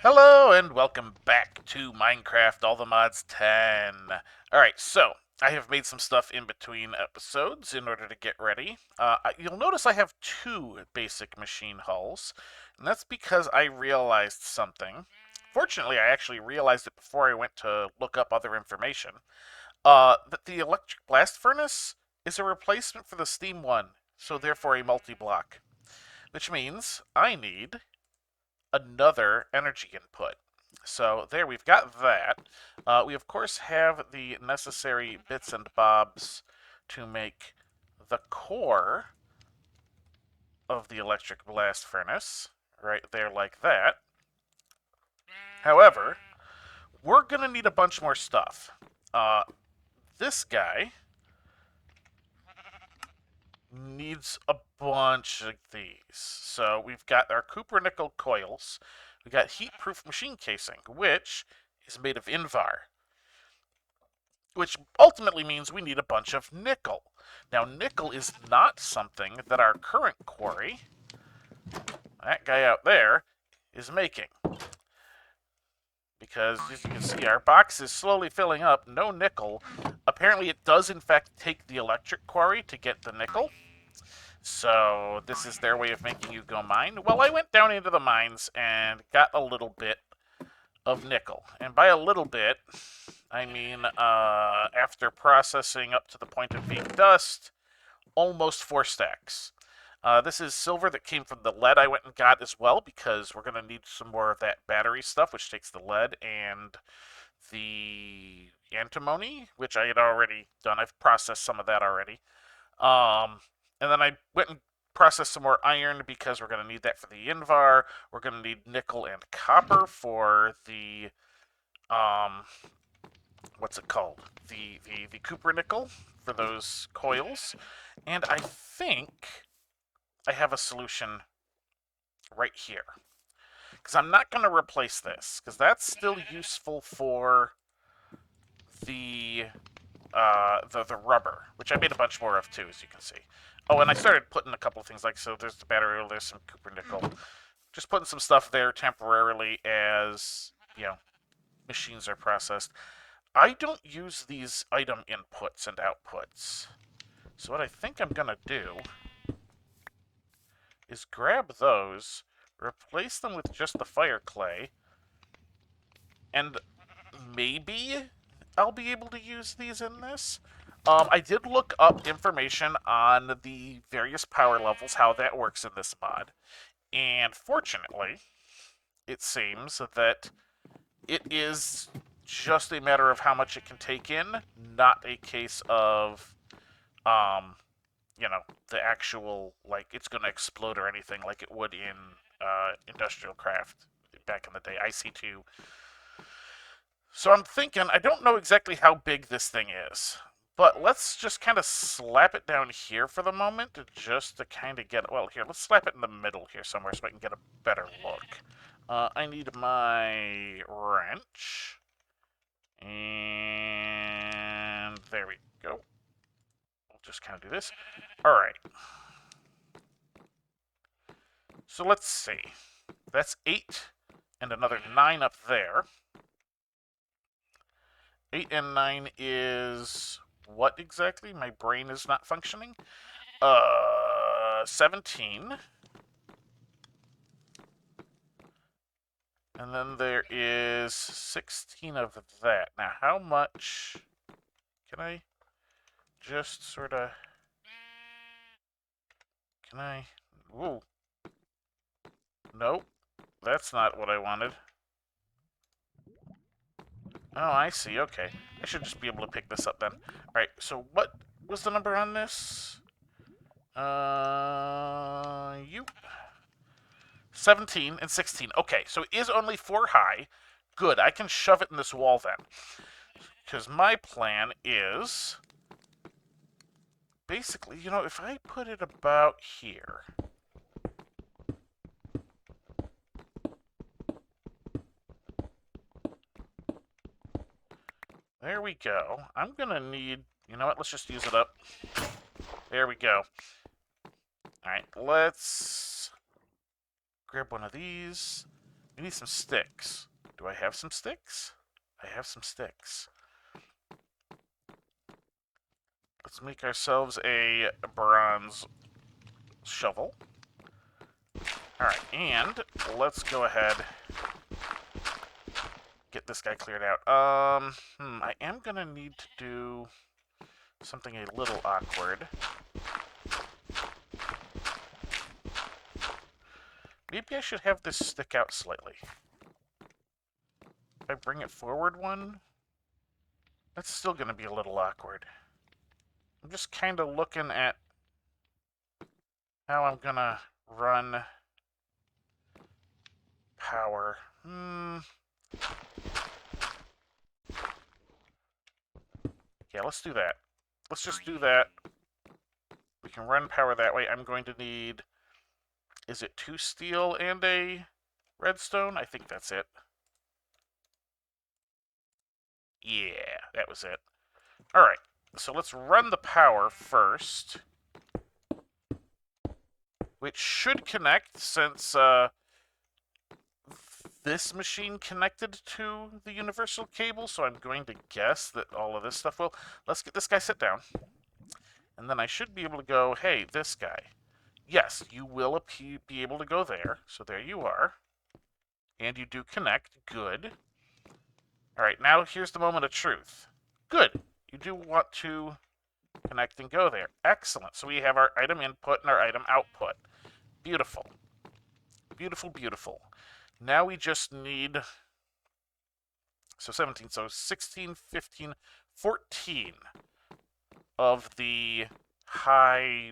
Hello and welcome back to Minecraft All the Mods 10. Alright, so I have made some stuff in between episodes in order to get ready. You'll notice I have two basic machine hulls, and that's because I realized something. Fortunately, I actually realized it before I went to look up other information. That the electric blast furnace is a replacement for the steam one, so therefore a multi-block. Which means I need another energy input. So there, we've got that. We of course have the necessary bits and bobs to make the core of the electric blast furnace, right there like that. However, we're going to need a bunch more stuff. Uh, this guy needs a bunch of these. So we've got our copper nickel coils. We got heat-proof machine casing, which is made of Invar, which ultimately means we need a bunch of nickel. Now, nickel is not something that our current quarry, that guy out there, is making. Because, as you can see, our box is slowly filling up. No nickel. Apparently, it does, in fact, take the electric quarry to get the nickel. So, this is their way of making you go mine. Well, I went down into the mines and got a little bit of nickel. And by a little bit, I mean, after processing up to the point of being dust, almost 4 stacks. This is silver that came from the lead I went and got as well, because we're going to need some more of that battery stuff, which takes the lead and the antimony, which I had already done. I've processed some of that already. And then I went and processed some more iron because we're going to need that for the Invar. We're going to need nickel and copper for the what's it called? The copper nickel for those coils. And I think I have a solution right here. Because I'm not going to replace this, because that's still useful for the the rubber, which I made a bunch more of too, as you can see. Oh, and I started putting a couple of things like, so there's the battery, there's some copper nickel. Just putting some stuff there temporarily as, machines are processed. I don't use these item inputs and outputs. So what I think I'm going to do is grab those, replace them with just the fire clay, and maybe I'll be able to use these in this. I did look up information on the various power levels, how that works in this mod, and fortunately, it seems that it is just a matter of how much it can take in, not a case of, um, the actual, like, it's going to explode or anything like it would in Industrial Craft back in the day, IC2. So I'm thinking, I don't know exactly how big this thing is, but let's just kind of slap it down here for the moment, just to kind of get, well, here, let's slap it in the middle here somewhere so I can get a better look. I need my wrench, and there we go. We'll just kind of do this. All right. So let's see. That's 8 and another 9 up there. 8 and 9 is what exactly? My brain is not functioning. 17. And then there is 16 of that. Now, how much can I just sort of... Can I... Ooh. Nope. That's not what I wanted. Oh, I see. Okay. I should just be able to pick this up then. Alright, so what was the number on this? You. 17 and 16. Okay, so it is only 4 high. Good, I can shove it in this wall then. Because my plan is... Basically, if I put it about here... There we go. I'm going to need... You know what? Let's just use it up. There we go. Alright, let's grab one of these. I need some sticks. Do I have some sticks? I have some sticks. Let's make ourselves a bronze shovel. Alright, and let's go ahead get this guy cleared out. I am gonna need to do something a little awkward. Maybe I should have this stick out slightly. If I bring it forward one, that's still gonna be a little awkward. I'm just kind of looking at how I'm gonna run power. Yeah, let's do that. Let's just do that. We can run power that way. I'm going to need... Is it 2 steel and a redstone? I think that's it. Yeah, that was it. Alright, so let's run the power first. Which should connect since this machine connected to the universal cable, so I'm going to guess that all of this stuff will... Let's get this guy sit down. And then I should be able to go, hey, this guy. Yes, you will be able to go there. So there you are. And you do connect. Good. All right, now here's the moment of truth. Good. You do want to connect and go there. Excellent. So we have our item input and our item output. Beautiful. Beautiful, beautiful. Now we just need... So 17, so 16, 15, 14 of the high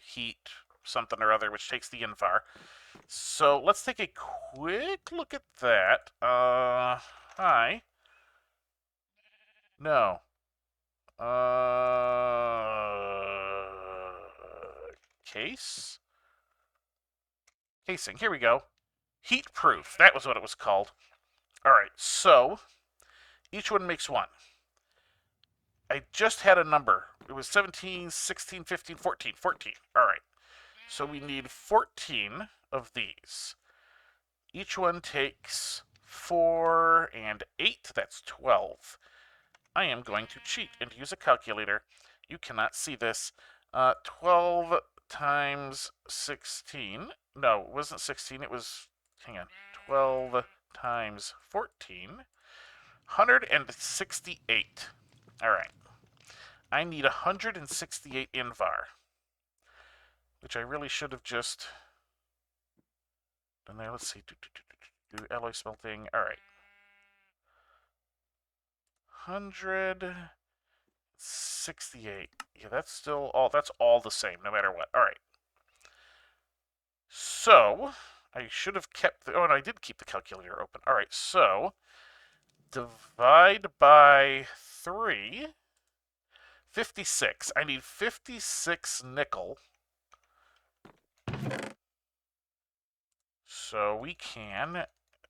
heat something or other, which takes the invar. So let's take a quick look at that. Hi. No. Case? Casing, here we go. Heat proof, that was what it was called. Alright, so each one makes one. I just had a number. It was 17, 16, 15, 14. 14. All right. So we need 14 of these. Each one takes 4 and 8. That's 12. I am going to cheat and use a calculator. You cannot see this. 12 times 16. No, it wasn't 16. It was, hang on, 12 times 14. 168. All right. I need 168 invar, which I really should have just done there. Let's see. Do alloy smelting. All right. 168. Yeah, that's still all. That's all the same, no matter what. All right. So I should have kept the. Oh, and I did keep the calculator open. All right. So divide by 3. 56. I need 56 nickel. So we can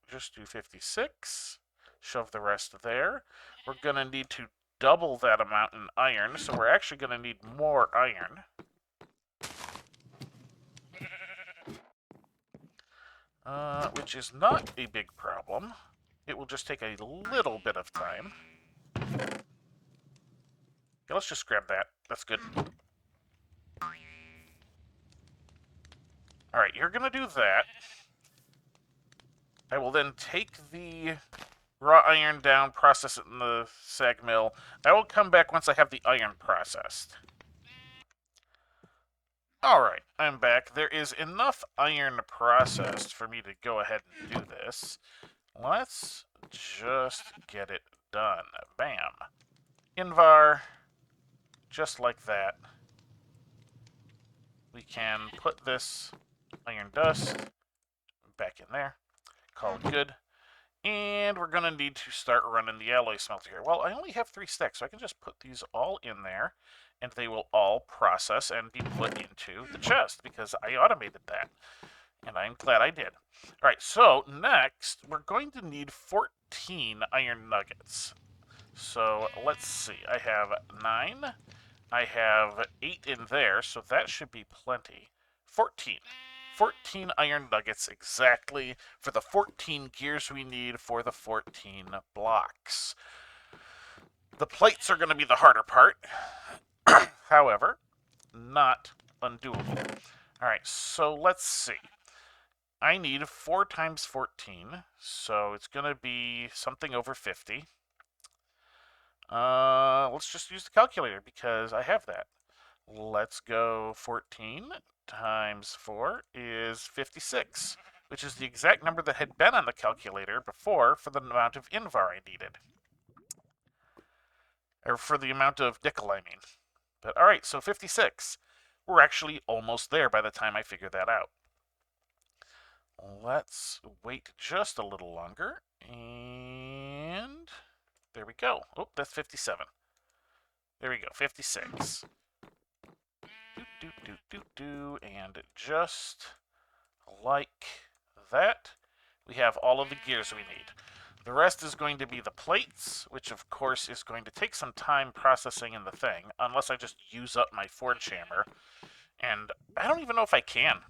just do 56. Shove the rest there. We're going to need to double that amount in iron, so we're actually going to need more iron. Which is not a big problem. It will just take a little bit of time. Okay, let's just grab that. That's good. Alright, you're going to do that. I will then take the raw iron down, process it in the sag mill. I will come back once I have the iron processed. Alright, I'm back. There is enough iron processed for me to go ahead and do this. Let's just get it done. Bam. Invar. Just like that. We can put this iron dust back in there. Call it good. And we're going to need to start running the alloy smelter here. Well, I only have 3 stacks, so I can just put these all in there, and they will all process and be put into the chest, because I automated that. And I'm glad I did. All right, so next, we're going to need 14 iron nuggets. So let's see. I have 9. I have 8 in there, so that should be plenty. 14. 14 iron nuggets exactly for the 14 gears we need for the 14 blocks. The plates are going to be the harder part, however, not undoable. All right, so let's see. I need 4 times 14, so it's going to be something over 50. Let's just use the calculator because I have that. Let's go 14 times 4 is 56, which is the exact number that had been on the calculator before for the amount of Invar I needed. Or for the amount of nickel, I mean. But alright, so 56. We're actually almost there by the time I figure that out. Let's wait just a little longer, and there we go. Oh, that's 57. There we go, 56. And just like that, we have all of the gears we need. The rest is going to be the plates, which of course is going to take some time processing in the thing, unless I just use up my forge hammer. And I don't even know if I can.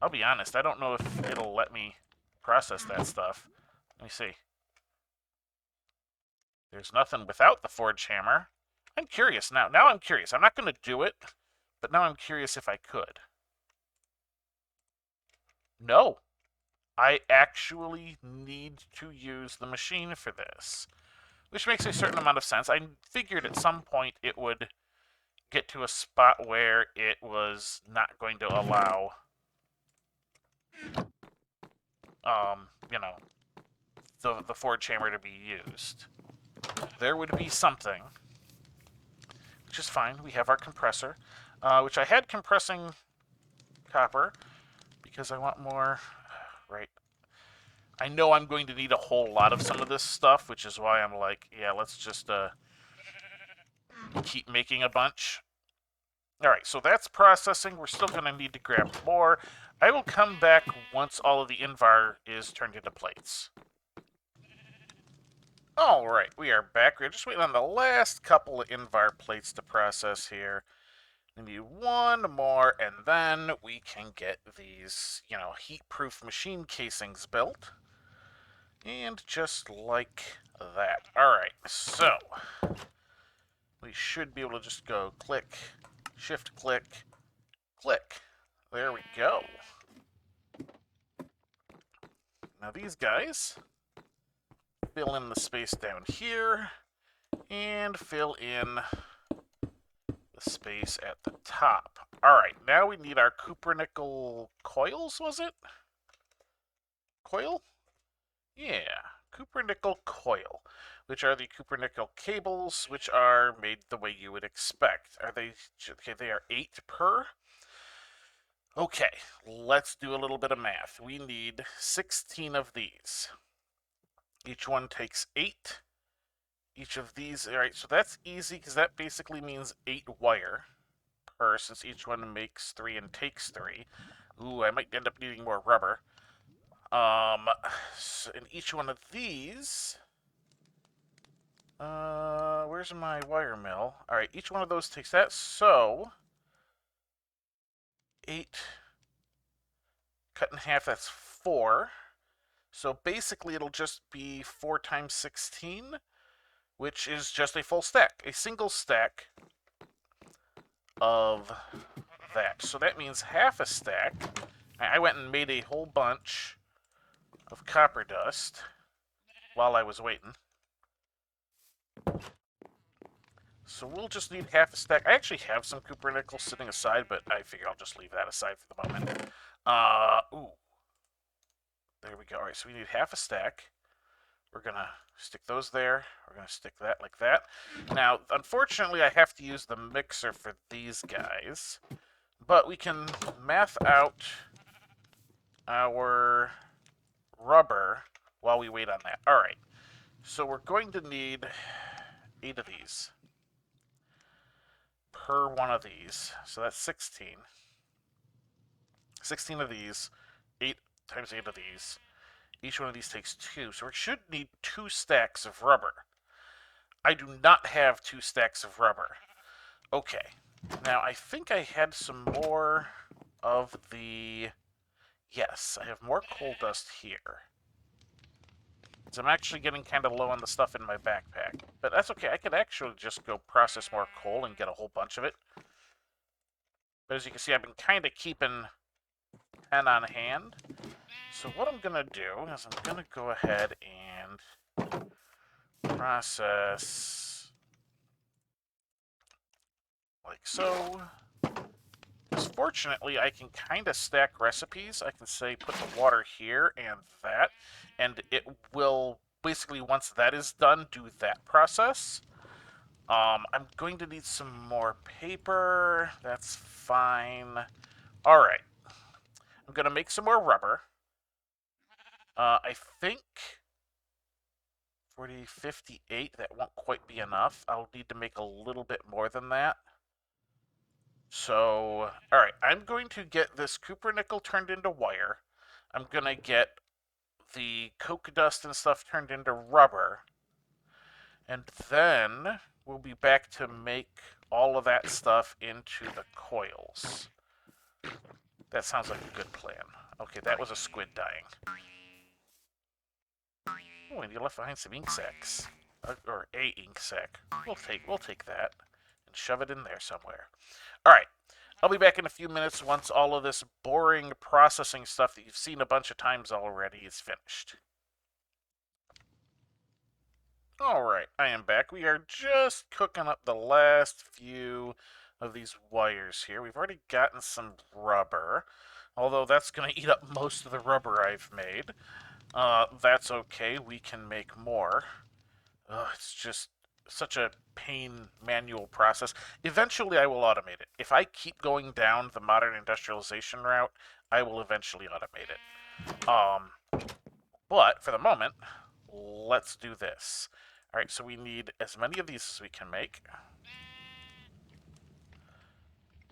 I'll be honest, I don't know if it'll let me process that stuff. Let me see. There's nothing without the forge hammer. I'm curious now. Now I'm curious. I'm not going to do it, but now I'm curious if I could. No. I actually need to use the machine for this, which makes a certain amount of sense. I figured at some point it would get to a spot where it was not going to allow, you know, the forge hammer to be used. There would be something, which is fine. We have our compressor, which I had compressing copper because I want more, right? I know I'm going to need a whole lot of some of this stuff, which is why I'm like, yeah, let's just keep making a bunch. All right, so that's processing. We're still going to need to grab more. I will come back once all of the Invar is turned into plates. All right, we are back. We're just waiting on the last couple of Invar plates to process here. We need one more, and then we can get these, you know, heat-proof machine casings built. And just like that. All right, so we should be able to just go click, shift click, click. There we go. Now these guys fill in the space down here and fill in the space at the top. All right, now we need our cupronickel coils, was it? Coil? Yeah, cupronickel coil, which are the cupronickel cables, which are made the way you would expect. Are they, okay, they are 8 per. Okay, let's do a little bit of math. We need 16 of these. Each one takes 8. Each of these, all right, so that's easy because that basically means 8 wire per, since each one makes 3 and takes 3. Ooh, I might end up needing more rubber. So in each one of these, where's my wire mill? All right, each one of those takes that, so 8 cut in half, that's 4. So basically it'll just be 4 times 16, which is just a full stack, a single stack of that. So that means half a stack. I went and made a whole bunch of copper dust while I was waiting. So we'll just need half a stack. I actually have some cupronickel sitting aside, but I figure I'll just leave that aside for the moment. Ooh. There we go. All right, so we need half a stack. We're going to stick those there. We're going to stick that like that. Now, unfortunately, I have to use the mixer for these guys. But we can math out our rubber while we wait on that. All right. So we're going to need 8 of these per one of these. So that's 16. 16 of these. 8 times 8 of these. Each one of these takes 2. So we should need 2 stacks of rubber. I do not have 2 stacks of rubber. Okay. Now, I think I had some more of the... Yes, I have more coal dust here. So I'm actually getting kind of low on the stuff in my backpack. But that's okay. I could actually just go process more coal and get a whole bunch of it. But as you can see, I've been kind of keeping 10 on hand. So what I'm going to do is I'm going to go ahead and process like so. Fortunately, I can kind of stack recipes. I can say put the water here and that, and it will basically, once that is done, do that process. I'm going to need some more paper. That's fine. All right. I'm going to make some more rubber. I think 40, 58, that won't quite be enough. I'll need to make a little bit more than that. So, alright, I'm going to get this copper nickel turned into wire. I'm going to get the coke dust and stuff turned into rubber. And then we'll be back to make all of that stuff into the coils. That sounds like a good plan. Okay, that was a squid dying. Oh, and you left behind some ink sacs. Or a ink sac. We'll take that and shove it in there somewhere. Alright. I'll be back in a few minutes once all of this boring processing stuff that you've seen a bunch of times already is finished. Alright, I am back. We are just cooking up the last few of these wires here. We've already gotten some rubber, although that's going to eat up most of the rubber I've made. That's okay, we can make more. It's just such a pain manual process. Eventually, I will automate it. If I keep going down the modern industrialization route, I will eventually automate it. But for the moment, let's do this. All right, so we need as many of these as we can make,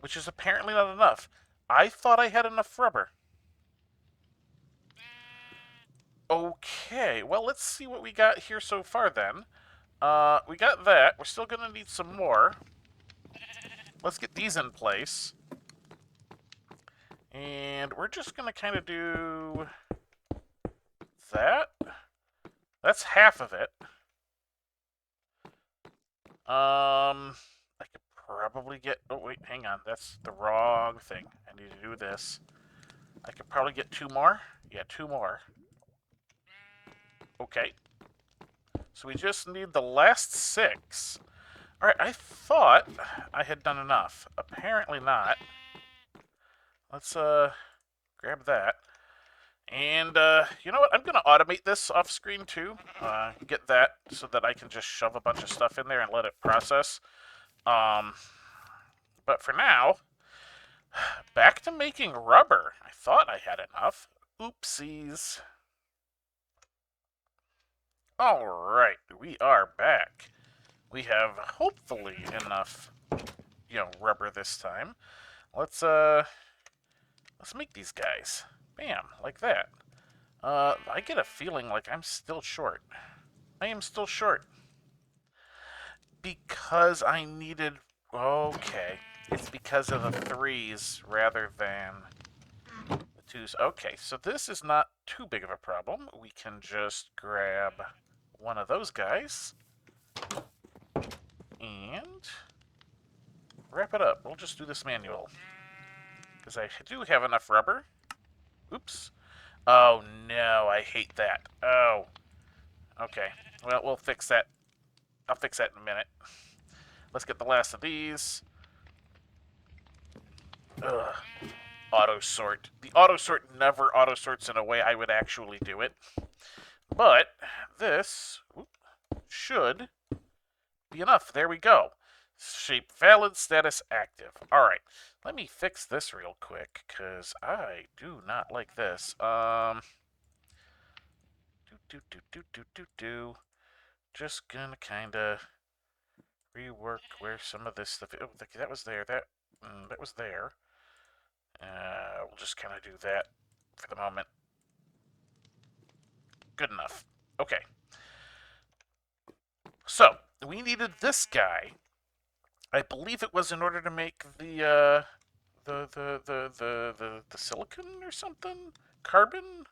which is apparently not enough. I thought I had enough rubber. Okay, well, let's see what we got here so far then. We got that. We're still going to need some more. Let's get these in place. And we're just going to kind of do that. That's half of it. I could probably get... Oh, wait, hang on. That's the wrong thing. I need to do this. I could probably get 2 more. Yeah, 2 more. Okay. So we just need the last 6. Alright, I thought I had done enough. Apparently not. Let's, grab that. And, you know what? I'm going to automate this off screen, too. Get that so that I can just shove a bunch of stuff in there and let it process. But for now, back to making rubber. I thought I had enough. Oopsies. Alright, we are back. We have hopefully enough, rubber this time. Let's make these guys. Bam, like that. I get a feeling like I'm still short. I am still short. Because I needed... Okay. It's because of the 3s rather than the 2s. Okay, so this is not too big of a problem. We can just grab one of those guys and wrap it up. We'll just do this manual. Because I do have enough rubber. Oops. Oh, no, I hate that. Oh. Okay, well, we'll fix that. I'll fix that in a minute. Let's get the last of these. Ugh. Auto sort. The auto sort never auto sorts in a way I would actually do it. But this should be enough. There we go. Shape valid, status active. Alright, let me fix this real quick, because I do not like this. Just gonna kinda rework where some of this stuff... Oh, that was there. That was there. We'll just kind of do that for the moment. Good enough. Okay. So, we needed this guy. I believe it was in order to make the the silicon or something? Carbon?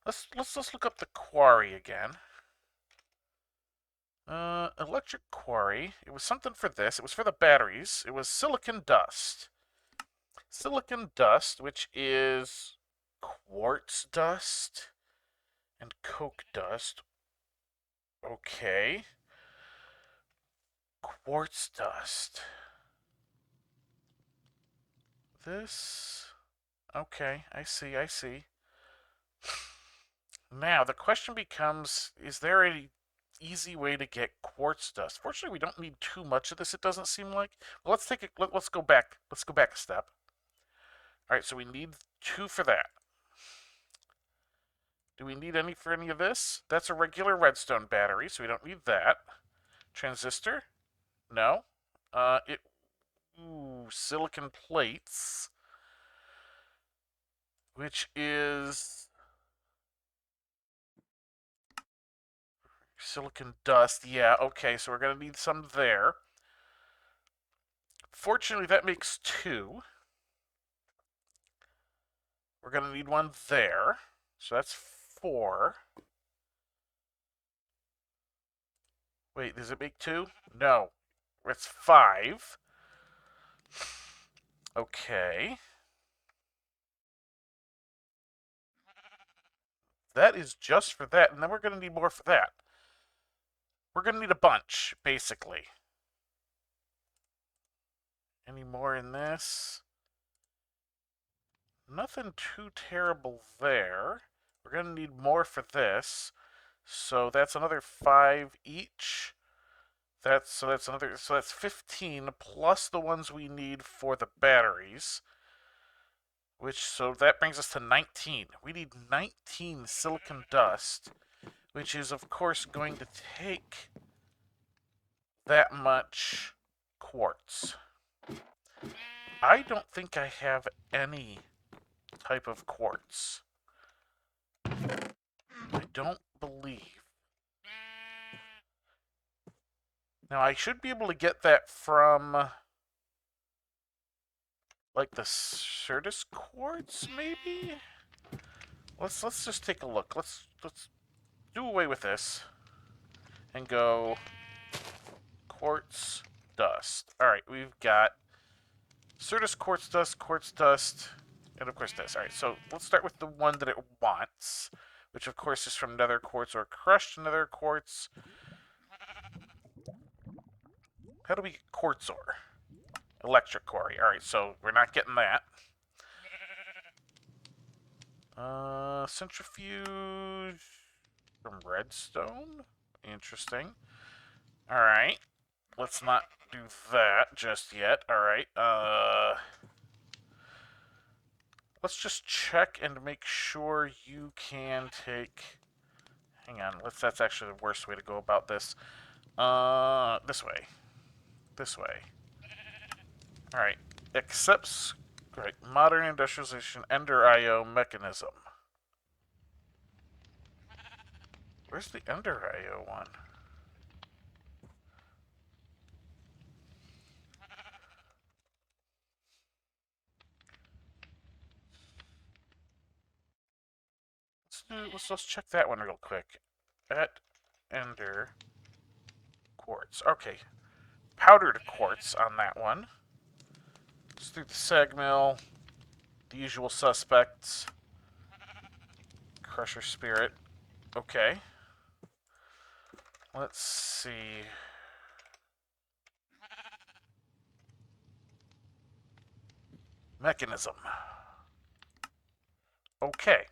Let's look up the quarry again. Electric quarry. It was something for this. It was for the batteries. It was silicon dust. Silicon dust, which is quartz dust and coke dust. Okay. Quartz dust. This. Okay, I see. Now, the question becomes, is there a easy way to get quartz dust? Fortunately, we don't need too much of this, it doesn't seem like. Well, let's go back. Let's go back a step. All right, so we need 2 for that. Do we need any for any of this? That's a regular redstone battery, so we don't need that. Transistor? No. Silicon plates, which is silicon dust. Yeah, okay, so we're going to need some there. Fortunately, that makes 2. We're going to need 1 there. So that's 4. Wait, does it make 2? No. It's 5. Okay. That is just for that, and then we're going to need more for that. We're going to need a bunch, basically. Any more in this? Nothing too terrible there. We're going to need more for this. So that's another 5 each. That's 15 plus the ones we need for the batteries. So that brings us to 19. We need 19 silicon dust, which is of course going to take that much quartz. I don't think I have any type of quartz. I don't believe. Now I should be able to get that from like the Certus quartz, maybe? Let's just take a look. Let's do away with this and go quartz dust. All right, we've got Certus quartz dust, and of course this. All right, so let's start with the one that it wants, which of course is from nether quartz or crushed nether quartz. How do we get quartz ore? Electric quarry. All right, so we're not getting that. Centrifuge from redstone. Interesting. All right, let's not do that just yet. All right. Let's just check and make sure you can take. Hang on. That's actually the worst way to go about this. This way. This way. All right. Accepts. Right. Modern industrialization Ender IO mechanism. Where's the Ender IO one? Let's check that one real quick. At Ender quartz. Okay. Powdered quartz on that one. Let's do the sag mill. The usual suspects. Crusher spirit. Okay. Let's see. Mechanism. Okay.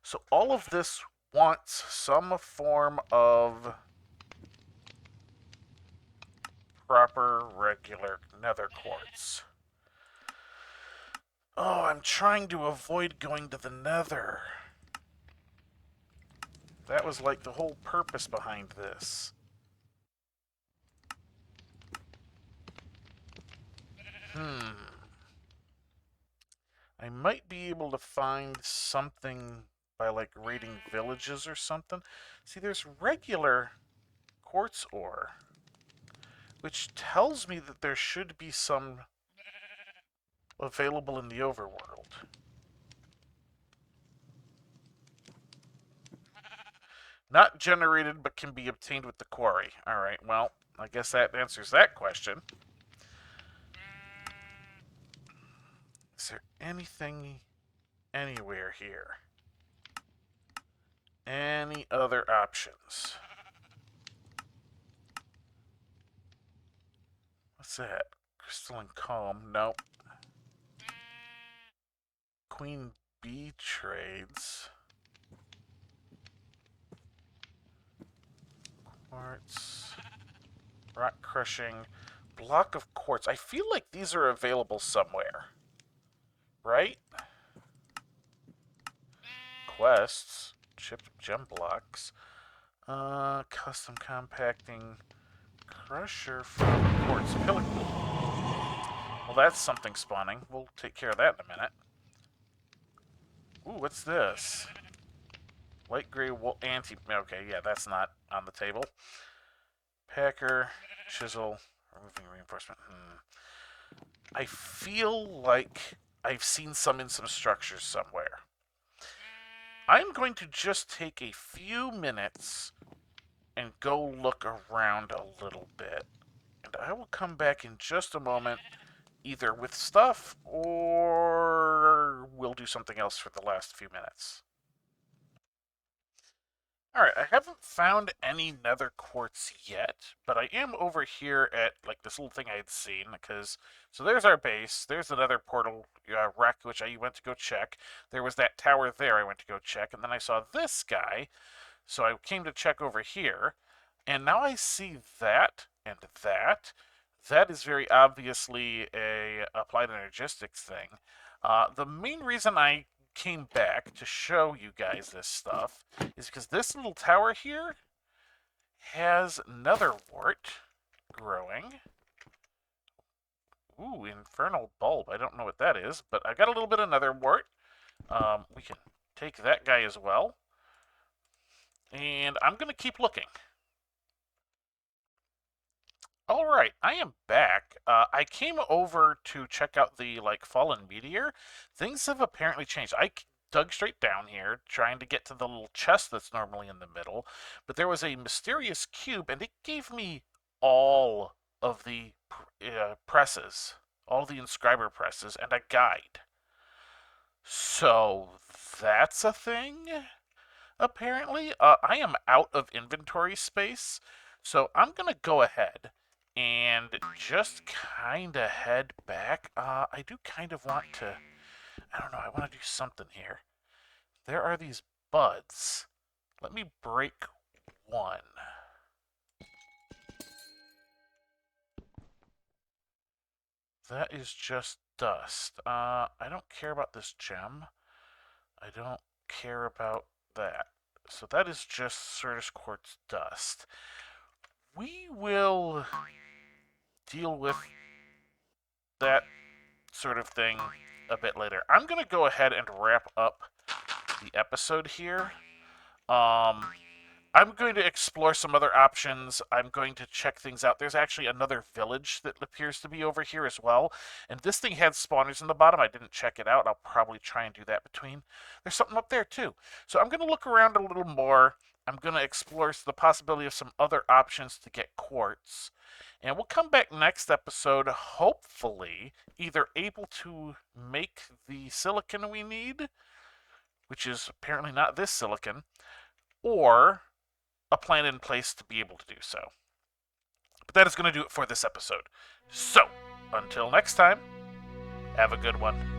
So all of this wants some form of proper regular nether quartz. Oh, I'm trying to avoid going to the nether. That was like the whole purpose behind this. I might be able to find something by like raiding villages or something. See, there's regular quartz ore, which tells me that there should be some available in the overworld. Not generated, but can be obtained with the quarry. Alright, well, I guess that answers that question. Is there anything anywhere here? Any other options? What's that? Crystalline comb? Nope. Queen bee trades. Quartz. Rock crushing. Block of quartz. I feel like these are available somewhere. Right? Quests. Chipped gem blocks. Custom compacting. Crusher from quartz pillar. Well, that's something spawning. We'll take care of that in a minute. Ooh, what's this? Light gray wool anti... Okay, yeah, that's not on the table. Packer, chisel, removing reinforcement. I feel like I've seen some in some structures somewhere. I'm going to just take a few minutes and go look around a little bit. And I will come back in just a moment, either with stuff or we'll do something else for the last few minutes. Alright, I haven't found any nether quartz yet, but I am over here at, like, this little thing I had seen, because, so there's our base, there's the nether portal wreck, which I went to go check, there was that tower there I went to go check, and then I saw this guy, so I came to check over here, and now I see that, and that. That is very obviously a applied energistics thing. The main reason I came back to show you guys this stuff is because this little tower here has nether wart growing. Ooh, infernal bulb. I don't know what that is, but I got a little bit of nether wart. We can take that guy as well. And I'm going to keep looking. All right, I am back. I came over to check out the, like, fallen meteor. Things have apparently changed. I dug straight down here, trying to get to the little chest that's normally in the middle, but there was a mysterious cube, and it gave me all of the presses, all the inscriber presses, and a guide. So that's a thing, apparently. I am out of inventory space, so I'm going to go ahead and just kind of head back. I do kind of want to, I don't know, I want to do something here. There are these buds. Let me break one. That is just dust. I don't care about this gem. I don't care about that. So that is just Certus quartz dust. We will deal with that sort of thing a bit later. I'm going to go ahead and wrap up the episode here. I'm going to explore some other options. I'm going to check things out. There's actually another village that appears to be over here as well. And this thing had spawners in the bottom. I didn't check it out. I'll probably try and do that between. There's something up there too. So I'm going to look around a little more. I'm going to explore the possibility of some other options to get quartz. And we'll come back next episode, hopefully, either able to make the silicon we need, which is apparently not this silicon, or a plan in place to be able to do so. But that is going to do it for this episode. So, until next time, have a good one.